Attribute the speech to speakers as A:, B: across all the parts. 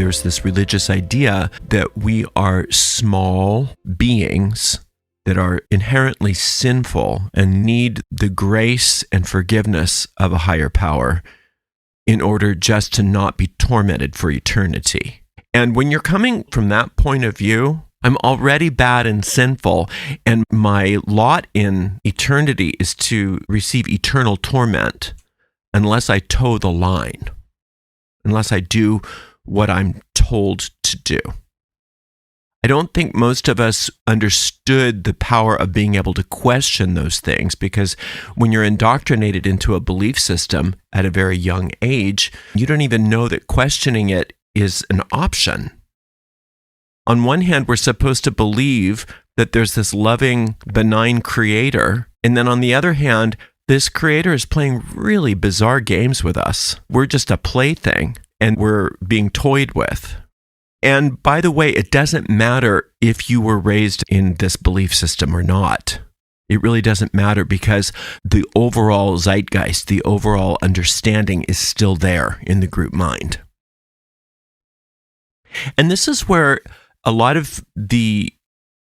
A: there's this religious idea that we are small beings that are inherently sinful and need the grace and forgiveness of a higher power in order just to not be tormented for eternity. And when you're coming from that point of view, I'm already bad and sinful, and my lot in eternity is to receive eternal torment unless I toe the line, unless I do what I'm told to do. I don't think most of us understood the power of being able to question those things, because when you're indoctrinated into a belief system at a very young age, you don't even know that questioning it is an option. On one hand, we're supposed to believe that there's this loving, benign creator, and then on the other hand, this creator is playing really bizarre games with us. We're just a plaything, and we're being toyed with. And by the way, it doesn't matter if you were raised in this belief system or not. It really doesn't matter, because the overall zeitgeist, the overall understanding is still there in the group mind. And this is where a lot of the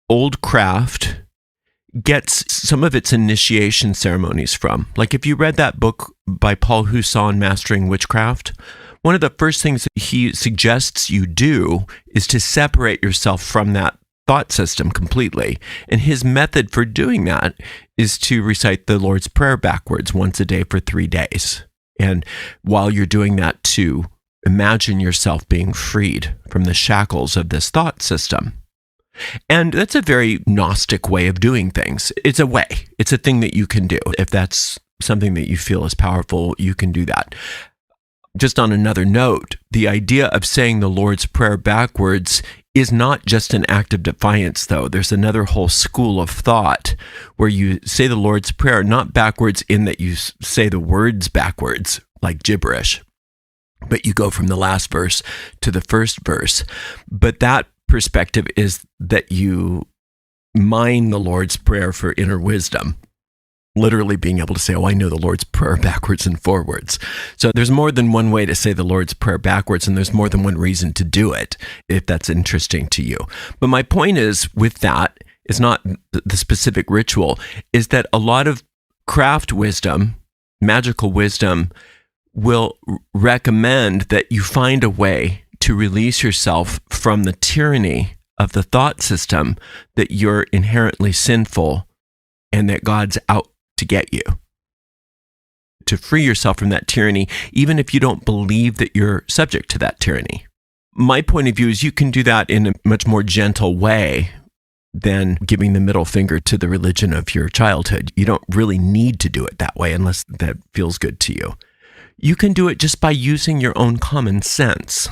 A: old craft gets some of its initiation ceremonies from. Like if you read that book by Paul Husson, Mastering Witchcraft, one of the first things that he suggests you do is to separate yourself from that thought system completely. And his method for doing that is to recite the Lord's Prayer backwards once a day for 3 days. And while you're doing that, to imagine yourself being freed from the shackles of this thought system. And that's a very Gnostic way of doing things. It's a way. It's a thing that you can do. If that's something that you feel is powerful, you can do that. Just on another note, the idea of saying the Lord's Prayer backwards is not just an act of defiance, though. There's another whole school of thought where you say the Lord's Prayer, not backwards in that you say the words backwards, like gibberish, but you go from the last verse to the first verse. But that perspective is that you mine the Lord's Prayer for inner wisdom, literally being able to say, oh, I know the Lord's Prayer backwards and forwards. So there's more than one way to say the Lord's Prayer backwards, and there's more than one reason to do it, if that's interesting to you. But my point is, with that, is not the specific ritual, is that a lot of craft wisdom, magical wisdom, will recommend that you find a way to release yourself from the tyranny of the thought system that you're inherently sinful and that God's out to get you. To free yourself from that tyranny, even if you don't believe that you're subject to that tyranny. My point of view is you can do that in a much more gentle way than giving the middle finger to the religion of your childhood. You don't really need to do it that way unless that feels good to you. You can do it just by using your own common sense.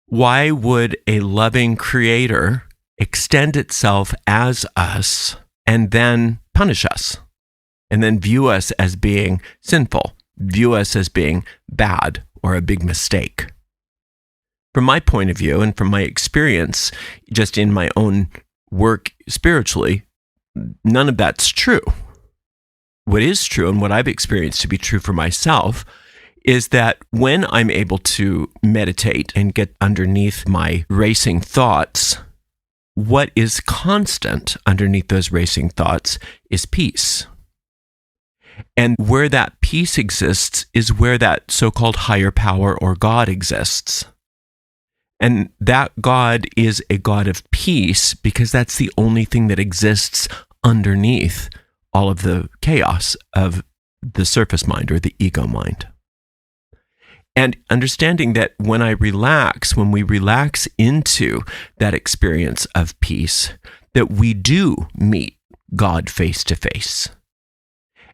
A: Why would a loving creator extend itself as us and then punish us, and then view us as being sinful, view us as being bad or a big mistake? From my point of view and from my experience, just in my own work spiritually, none of that's true. What is true, and what I've experienced to be true for myself, is that when I'm able to meditate and get underneath my racing thoughts, what is constant underneath those racing thoughts is peace. And where that peace exists is where that so-called higher power or God exists. And that God is a God of peace because that's the only thing that exists underneath all of the chaos of the surface mind or the ego mind. And understanding that when we relax into that experience of peace, that we do meet God face to face.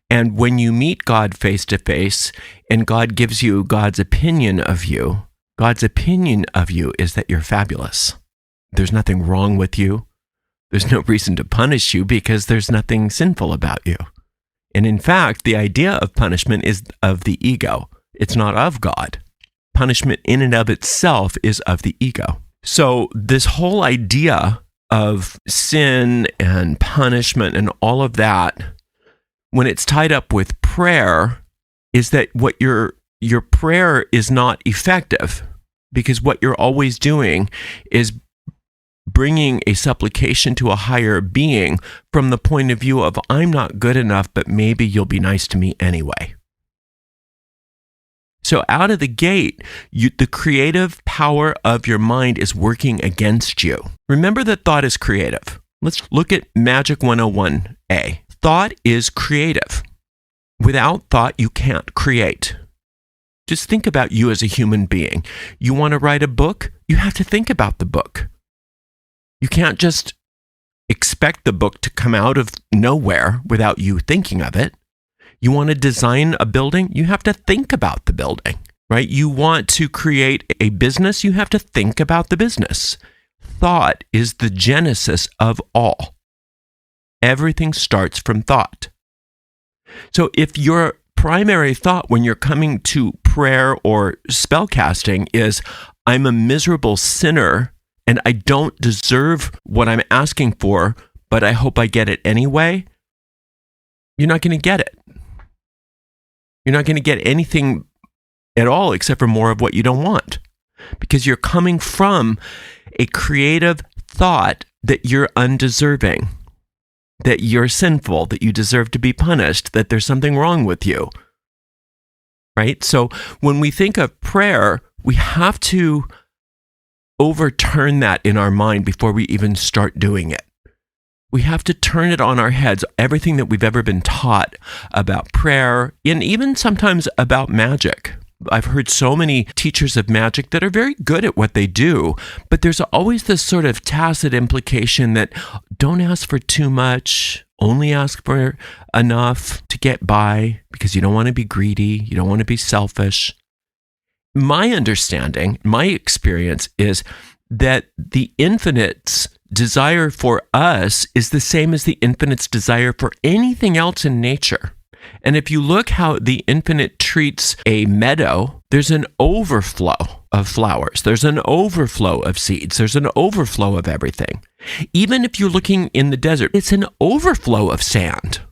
A: And when you meet God face to face and God gives you God's opinion of you, God's opinion of you is that you're fabulous. There's nothing wrong with you. There's no reason to punish you because there's nothing sinful about you. And in fact, the idea of punishment is of the ego. It's not of God. Punishment in and of itself is of the ego. So this whole idea of sin and punishment and all of that, when it's tied up with prayer, is that what your prayer is not effective. because what you're always doing is bringing a supplication to a higher being from the point of view of, I'm not good enough, but maybe you'll be nice to me anyway. So out of the gate, the creative power of your mind is working against you. Remember that thought is creative. Let's look at Magic 101A. Thought is creative. Without thought, you can't create. Just think about you as a human being. You want to write a book? You have to think about the book. You can't just expect the book to come out of nowhere without you thinking of it. You want to design a building? You have to think about the building, right? You want to create a business? You have to think about the business. Thought is the genesis of all. Everything starts from thought. So if your primary thought when you're coming to prayer or spellcasting is, I'm a miserable sinner and I don't deserve what I'm asking for, but I hope I get it anyway, you're not going to get it. You're not going to get anything at all except for more of what you don't want, because you're coming from a creative thought that you're undeserving, that you're sinful, that you deserve to be punished, that there's something wrong with you, right? So when we think of prayer, we have to overturn that in our mind before we even start doing it. We have to turn it on our heads, everything that we've ever been taught about prayer, and even sometimes about magic. I've heard so many teachers of magic that are very good at what they do, but there's always this sort of tacit implication that don't ask for too much, only ask for enough to get by, because you don't want to be greedy, you don't want to be selfish. My understanding, my experience is that the infinite's desire for us is the same as the infinite's desire for anything else in nature. And if you look how the infinite treats a meadow, there's an overflow of flowers. There's an overflow of seeds. There's an overflow of everything. Even if you're looking in the desert, it's an overflow of sand.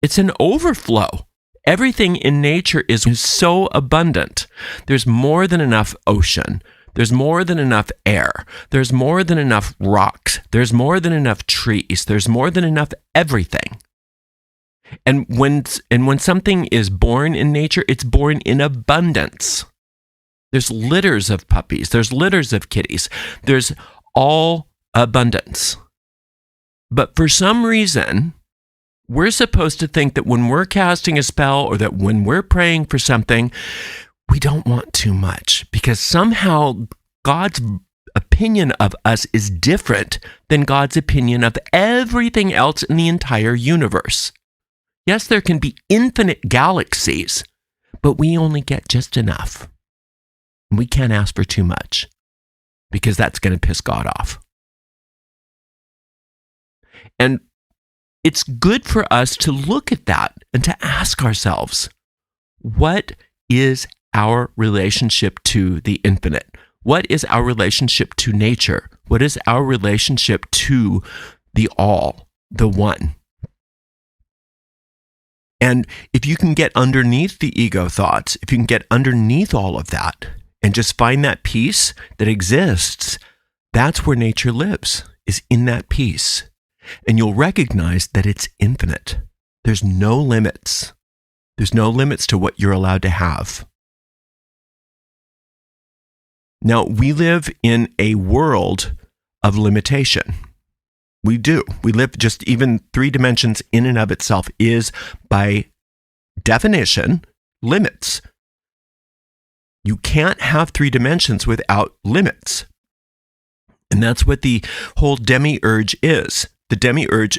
A: It's an overflow. Everything in nature is so abundant. There's more than enough ocean. There's more than enough air. There's more than enough rocks. There's more than enough trees. There's more than enough everything. And when something is born in nature, it's born in abundance. There's litters of puppies. There's litters of kitties. There's all abundance. But for some reason, we're supposed to think that when we're casting a spell or that when we're praying for something, we don't want too much, because somehow God's opinion of us is different than God's opinion of everything else in the entire universe. Yes, there can be infinite galaxies, but we only get just enough. We can't ask for too much, because that's going to piss God off. And it's good for us to look at that and to ask ourselves, what is our relationship to the infinite? What is our relationship to nature? What is our relationship to the all, the one? And if you can get underneath the ego thoughts, if you can get underneath all of that and just find that peace that exists, that's where nature lives, is in that peace. And you'll recognize that it's infinite. There's no limits. There's no limits to what you're allowed to have. Now, we live in a world of limitation. We do. We live just even 3 dimensions in and of itself is, by definition, limits. You can't have 3 dimensions without limits. And that's what the whole demiurge is. A demiurge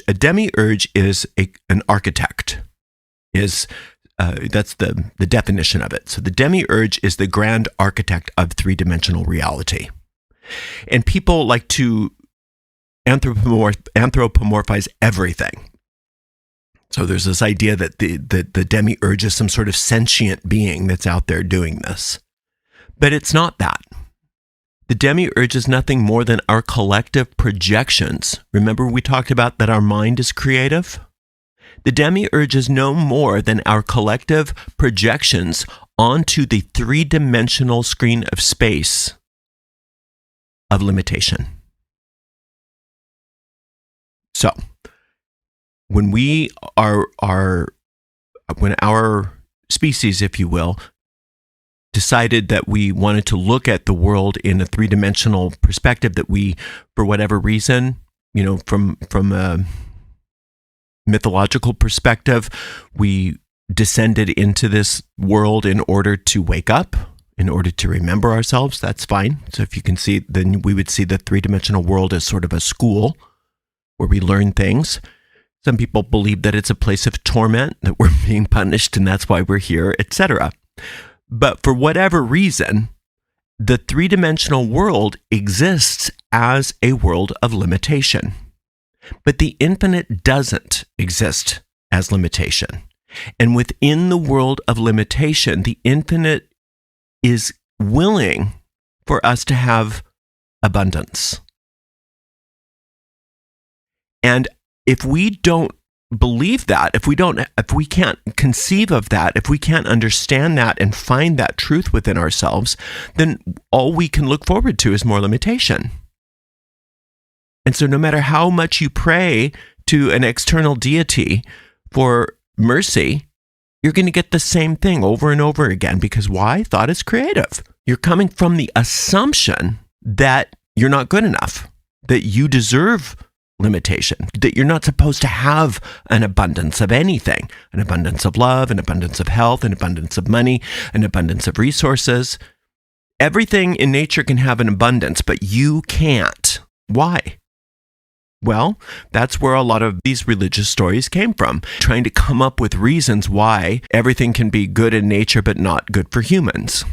A: is an architect. That's the definition of it. So the demiurge is the grand architect of 3-dimensional reality. And people like to anthropomorphize everything. So there's this idea that the demiurge is some sort of sentient being that's out there doing this. But it's not that. The demiurge is nothing more than our collective projections. Remember we talked about that our mind is creative? The demiurge is no more than our collective projections onto the 3-dimensional screen of space of limitation. So, when our species, if you will, decided that we wanted to look at the world in a three-dimensional perspective, that we, for whatever reason, from a mythological perspective, we descended into this world in order to wake up, in order to remember ourselves. That's fine. So if you can see, then we would see the three-dimensional world as sort of a school where we learn things. Some people believe that it's a place of torment, that we're being punished and that's why we're here, etc. But for whatever reason, the three-dimensional world exists as a world of limitation. But the infinite doesn't exist as limitation. And within the world of limitation, the infinite is willing for us to have abundance. And if we don't believe that, if we can't conceive of that, if we can't understand that and find that truth within ourselves, then all we can look forward to is more limitation. And so no matter how much you pray to an external deity for mercy, you're going to get the same thing over and over again. Because why? Thought is creative. You're coming from the assumption that you're not good enough, that you deserve limitation, that you're not supposed to have an abundance of anything, an abundance of love, an abundance of health, an abundance of money, an abundance of resources. Everything in nature can have an abundance, but you can't. Why? Well, that's where a lot of these religious stories came from, trying to come up with reasons why everything can be good in nature but not good for humans.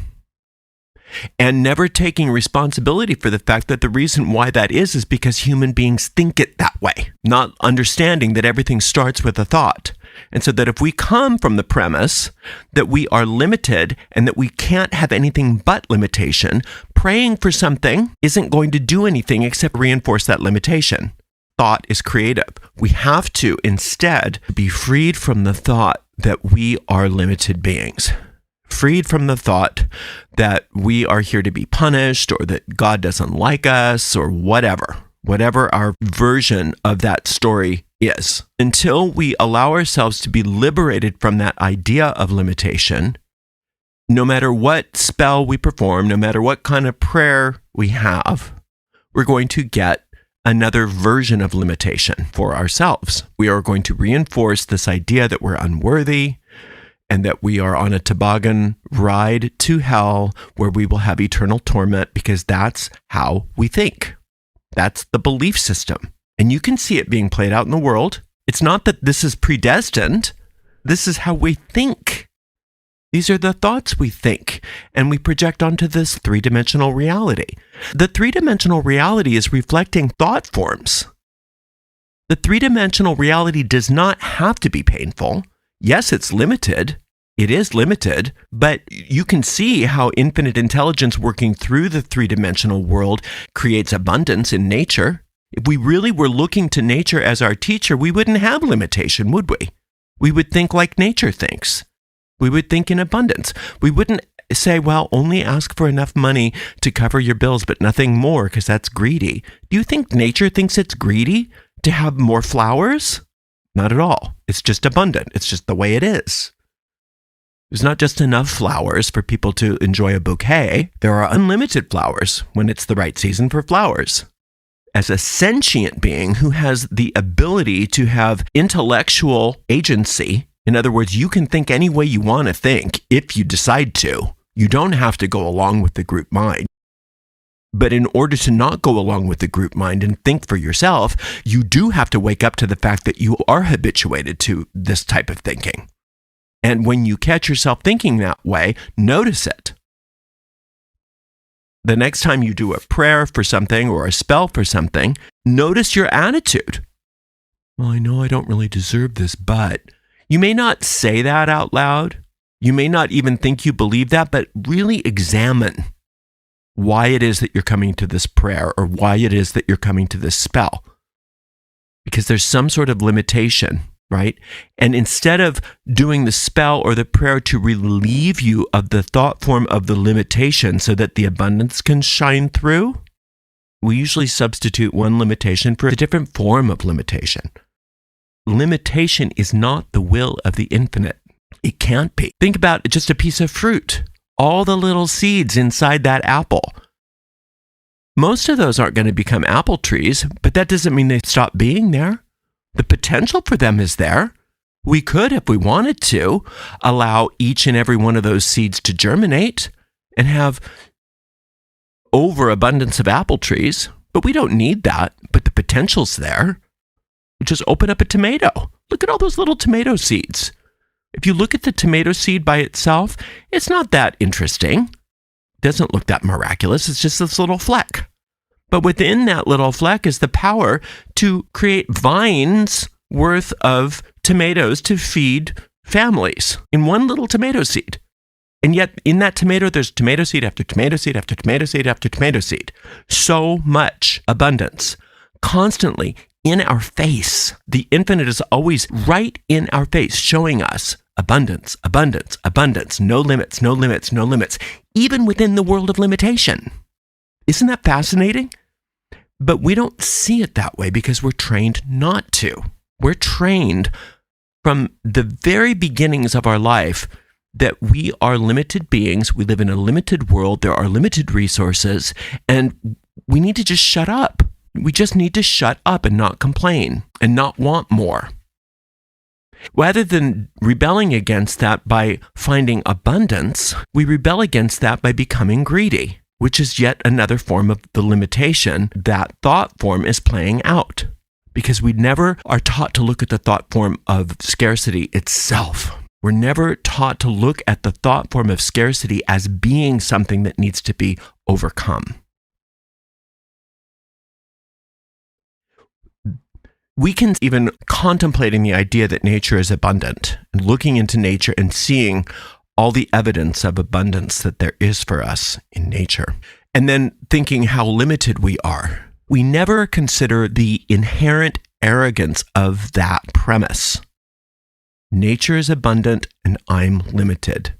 A: And never taking responsibility for the fact that the reason why that is because human beings think it that way, not understanding that everything starts with a thought. And so that if we come from the premise that we are limited and that we can't have anything but limitation, praying for something isn't going to do anything except reinforce that limitation. Thought is creative. We have to instead be freed from the thought that we are limited beings. Freed from the thought that we are here to be punished or that God doesn't like us or whatever our version of that story is. Until we allow ourselves to be liberated from that idea of limitation, no matter what spell we perform, no matter what kind of prayer we have, we're going to get another version of limitation for ourselves. We are going to reinforce this idea that we're unworthy, and that we are on a toboggan ride to hell where we will have eternal torment because that's how we think. That's the belief system. And you can see it being played out in the world. It's not that this is predestined. This is how we think. These are the thoughts we think, and we project onto this three-dimensional reality. The three-dimensional reality is reflecting thought forms. The three-dimensional reality does not have to be painful. Yes, it's limited. It is limited, but you can see how infinite intelligence working through the three-dimensional world creates abundance in nature. If we really were looking to nature as our teacher, we wouldn't have limitation, would we? We would think like nature thinks. We would think in abundance. We wouldn't say, well, only ask for enough money to cover your bills, but nothing more, because that's greedy. Do you think nature thinks it's greedy to have more flowers? Not at all. It's just abundant. It's just the way it is. There's not just enough flowers for people to enjoy a bouquet. There are unlimited flowers when it's the right season for flowers. As a sentient being who has the ability to have intellectual agency, in other words, you can think any way you want to think if you decide to. You don't have to go along with the group mind. But in order to not go along with the group mind and think for yourself, you do have to wake up to the fact that you are habituated to this type of thinking. And when you catch yourself thinking that way, notice it. The next time you do a prayer for something or a spell for something, notice your attitude. Well, I know I don't really deserve this, but you may not say that out loud. You may not even think you believe that, but really examine why it is that you're coming to this prayer or why it is that you're coming to this spell. Because there's some sort of limitation, right? And instead of doing the spell or the prayer to relieve you of the thought form of the limitation so that the abundance can shine through, we usually substitute one limitation for a different form of limitation. Limitation is not the will of the infinite. It can't be. Think about just a piece of fruit. All the little seeds inside that apple. Most of those aren't going to become apple trees, but that doesn't mean they stop being there. The potential for them is there. We could, if we wanted to, allow each and every one of those seeds to germinate and have overabundance of apple trees, but we don't need that. But the potential's there. We just open up a tomato. Look at all those little tomato seeds. If you look at the tomato seed by itself, it's not that interesting. It doesn't look that miraculous. It's just this little fleck. But within that little fleck is the power to create vines worth of tomatoes to feed families in one little tomato seed. And yet in that tomato, there's tomato seed after tomato seed after tomato seed after tomato seed. So much abundance, constantly in our face. The infinite is always right in our face, showing us abundance, abundance, abundance, no limits, no limits, no limits, even within the world of limitation. Isn't that fascinating? But we don't see it that way because we're trained not to. We're trained from the very beginnings of our life that we are limited beings. We live in a limited world. There are limited resources, and we need to just shut up. We just need to shut up and not complain and not want more. Rather than rebelling against that by finding abundance, we rebel against that by becoming greedy, which is yet another form of the limitation that thought form is playing out. Because we never are taught to look at the thought form of scarcity itself. We're never taught to look at the thought form of scarcity as being something that needs to be overcome. We can even contemplating the idea that nature is abundant and looking into nature and seeing all the evidence of abundance that there is for us in nature. And then thinking how limited we are. We never consider the inherent arrogance of that premise. Nature is abundant and I'm limited.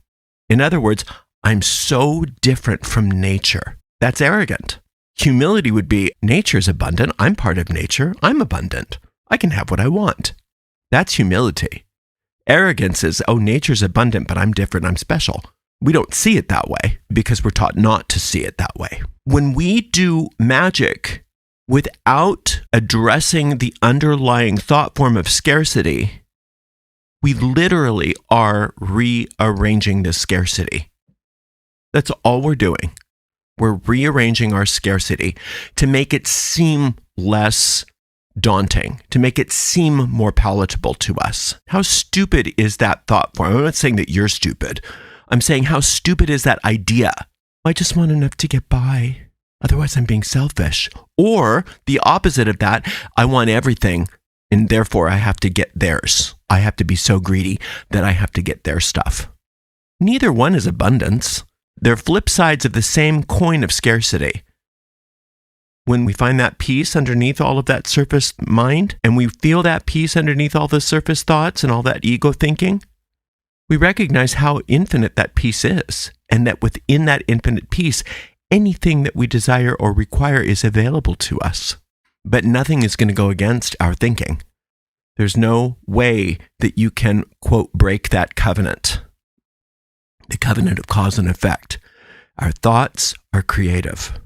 A: In other words, I'm so different from nature. That's arrogant. Humility would be, nature is abundant. I'm part of nature. I'm abundant. I can have what I want. That's humility. Arrogance is, oh, nature's abundant, but I'm different. I'm special. We don't see it that way because we're taught not to see it that way. When we do magic without addressing the underlying thought form of scarcity, we literally are rearranging the scarcity. That's all we're doing. We're rearranging our scarcity to make it seem less daunting, to make it seem more palatable to us. How stupid is that thought form? I'm not saying that you're stupid. I'm saying how stupid is that idea? I just want enough to get by. Otherwise, I'm being selfish. Or the opposite of that, I want everything, and therefore I have to get theirs. I have to be so greedy that I have to get their stuff. Neither one is abundance. They're flip sides of the same coin of scarcity. When we find that peace underneath all of that surface mind, and we feel that peace underneath all the surface thoughts and all that ego thinking, we recognize how infinite that peace is, and that within that infinite peace, anything that we desire or require is available to us. But nothing is going to go against our thinking. There's no way that you can, quote, break that covenant. The covenant of cause and effect. Our thoughts are creative.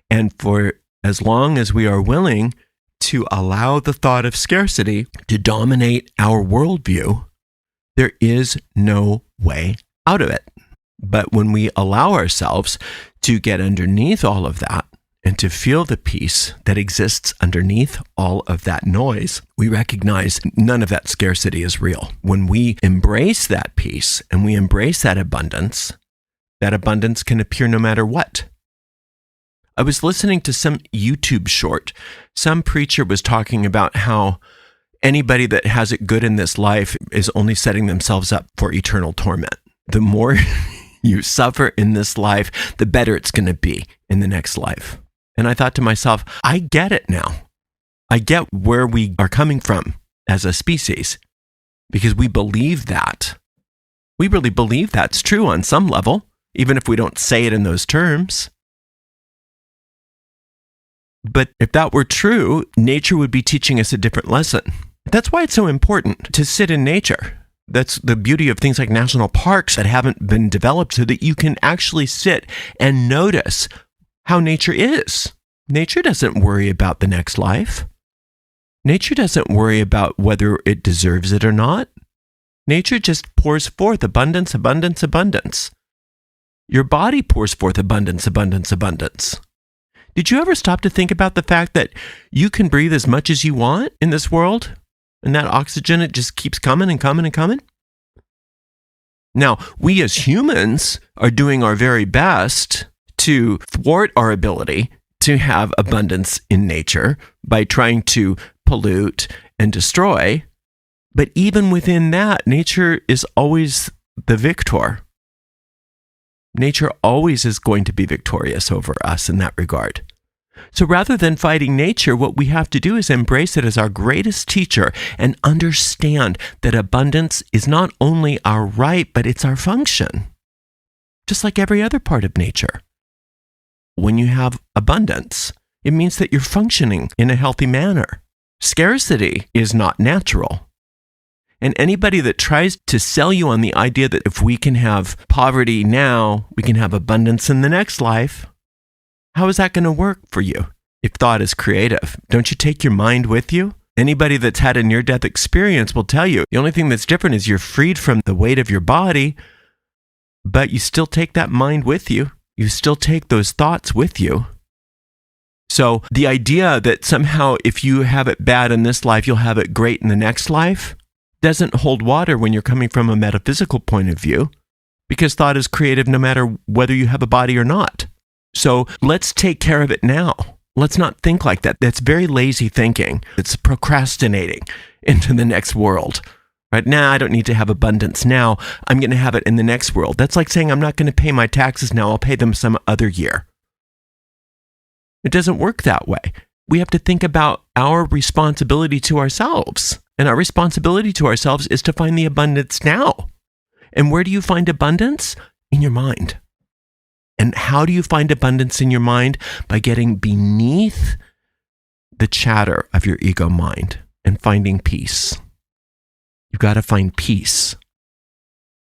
A: And for as long as we are willing to allow the thought of scarcity to dominate our worldview, there is no way out of it. But when we allow ourselves to get underneath all of that and to feel the peace that exists underneath all of that noise, we recognize none of that scarcity is real. When we embrace that peace and we embrace that abundance can appear no matter what. I was listening to some YouTube short. Some preacher was talking about how anybody that has it good in this life is only setting themselves up for eternal torment. The more you suffer in this life, the better it's going to be in the next life. And I thought to myself, I get it now. I get where we are coming from as a species because we believe that. We really believe that's true on some level, even if we don't say it in those terms. But if that were true, nature would be teaching us a different lesson. That's why it's so important to sit in nature. That's the beauty of things like national parks that haven't been developed, so that you can actually sit and notice how nature is. Nature doesn't worry about the next life. Nature doesn't worry about whether it deserves it or not. Nature just pours forth abundance, abundance, abundance. Your body pours forth abundance, abundance, abundance. Did you ever stop to think about the fact that you can breathe as much as you want in this world? And that oxygen, it just keeps coming and coming and coming? Now, we as humans are doing our very best to thwart our ability to have abundance in nature by trying to pollute and destroy. But even within that, nature is always the victor. Nature always is going to be victorious over us in that regard. So rather than fighting nature, what we have to do is embrace it as our greatest teacher and understand that abundance is not only our right, but it's our function, just like every other part of nature. When you have abundance, it means that you're functioning in a healthy manner. Scarcity is not natural. And anybody that tries to sell you on the idea that if we can have poverty now, we can have abundance in the next life, how is that going to work for you if thought is creative? Don't you take your mind with you? Anybody that's had a near-death experience will tell you the only thing that's different is you're freed from the weight of your body, but you still take that mind with you. You still take those thoughts with you. So the idea that somehow if you have it bad in this life, you'll have it great in the next life doesn't hold water when you're coming from a metaphysical point of view, because thought is creative no matter whether you have a body or not. So let's take care of it now. Let's not think like that. That's very lazy thinking. It's procrastinating into the next world. Right now, I don't need to have abundance now. I'm going to have it in the next world. That's like saying I'm not going to pay my taxes now. I'll pay them some other year. It doesn't work that way. We have to think about our responsibility to ourselves. And our responsibility to ourselves is to find the abundance now. And where do you find abundance? In your mind. And how do you find abundance in your mind? By getting beneath the chatter of your ego mind and finding peace. You've got to find peace.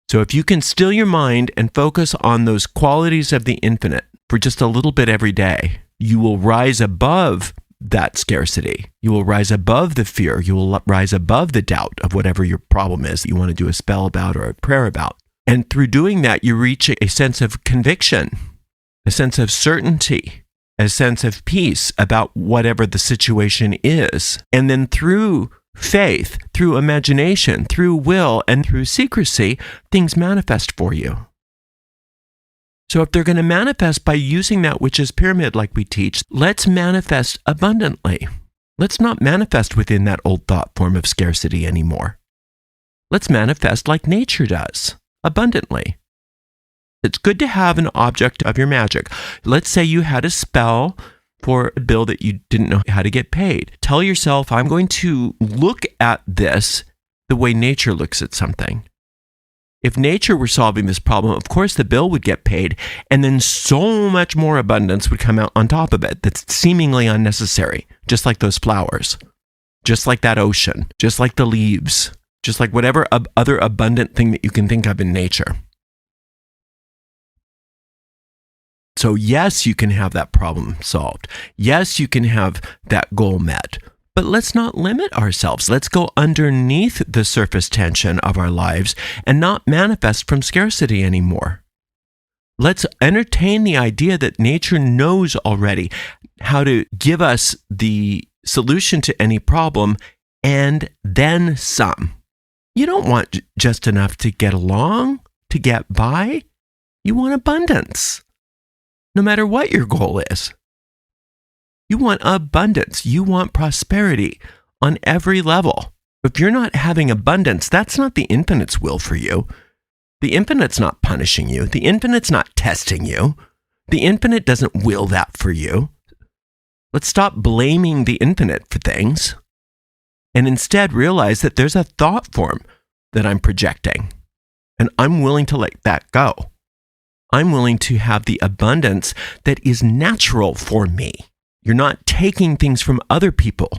A: So if you can still your mind and focus on those qualities of the infinite for just a little bit every day, you will rise above that scarcity. You will rise above the fear. You will rise above the doubt of whatever your problem is that you want to do a spell about or a prayer about. And through doing that, you reach a sense of conviction, a sense of certainty, a sense of peace about whatever the situation is. And then through faith, through imagination, through will, and through secrecy, things manifest for you. So if they're going to manifest by using that witch's pyramid like we teach, let's manifest abundantly. Let's not manifest within that old thought form of scarcity anymore. Let's manifest like nature does, abundantly. It's good to have an object of your magic. Let's say you had a spell for a bill that you didn't know how to get paid. Tell yourself, I'm going to look at this the way nature looks at something. If nature were solving this problem, of course the bill would get paid, and then so much more abundance would come out on top of it that's seemingly unnecessary, just like those flowers, just like that ocean, just like the leaves, just like whatever other abundant thing that you can think of in nature. So yes, you can have that problem solved. Yes, you can have that goal met. But let's not limit ourselves. Let's go underneath the surface tension of our lives and not manifest from scarcity anymore. Let's entertain the idea that nature knows already how to give us the solution to any problem and then some. You don't want just enough to get along, to get by. You want abundance, no matter what your goal is. You want abundance. You want prosperity on every level. If you're not having abundance, that's not the infinite's will for you. The infinite's not punishing you. The infinite's not testing you. The infinite doesn't will that for you. Let's stop blaming the infinite for things and instead realize that there's a thought form that I'm projecting, and I'm willing to let that go. I'm willing to have the abundance that is natural for me. You're not taking things from other people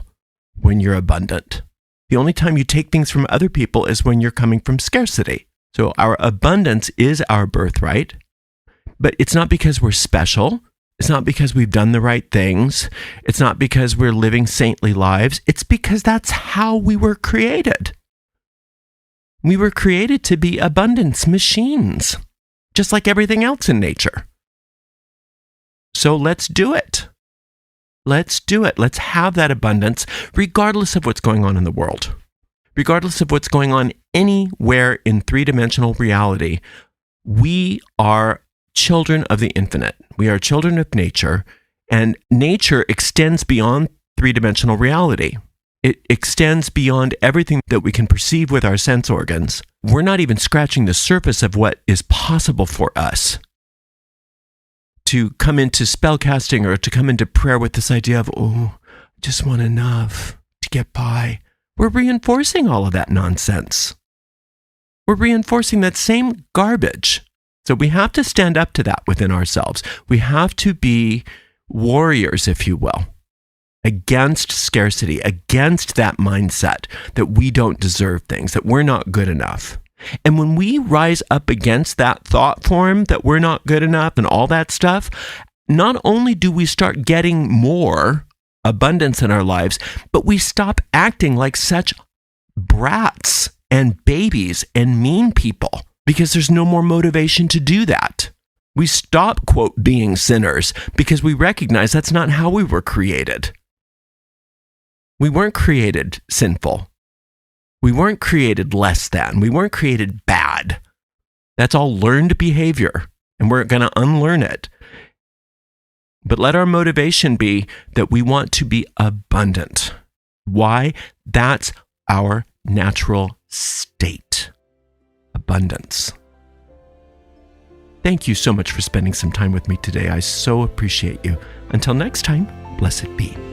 A: when you're abundant. The only time you take things from other people is when you're coming from scarcity. So our abundance is our birthright, but it's not because we're special. It's not because we've done the right things. It's not because we're living saintly lives. It's because that's how we were created. We were created to be abundance machines, just like everything else in nature. So let's do it. Let's do it. Let's have that abundance, regardless of what's going on in the world. Regardless of what's going on anywhere in three-dimensional reality, we are children of the infinite. We are children of nature, and nature extends beyond three-dimensional reality. It extends beyond everything that we can perceive with our sense organs. We're not even scratching the surface of what is possible for us. To come into spellcasting or to come into prayer with this idea of, I just want enough to get by. We're reinforcing all of that nonsense. We're reinforcing that same garbage. So we have to stand up to that within ourselves. We have to be warriors, if you will, against scarcity, against that mindset that we don't deserve things, that we're not good enough. And when we rise up against that thought form that we're not good enough and all that stuff, not only do we start getting more abundance in our lives, but we stop acting like such brats and babies and mean people because there's no more motivation to do that. We stop, quote, being sinners because we recognize that's not how we were created. We weren't created sinful. We weren't created less than. We weren't created bad. That's all learned behavior, and we're going to unlearn it. But let our motivation be that we want to be abundant. Why? That's our natural state. Abundance. Thank you so much for spending some time with me today. I so appreciate you. Until next time, blessed be.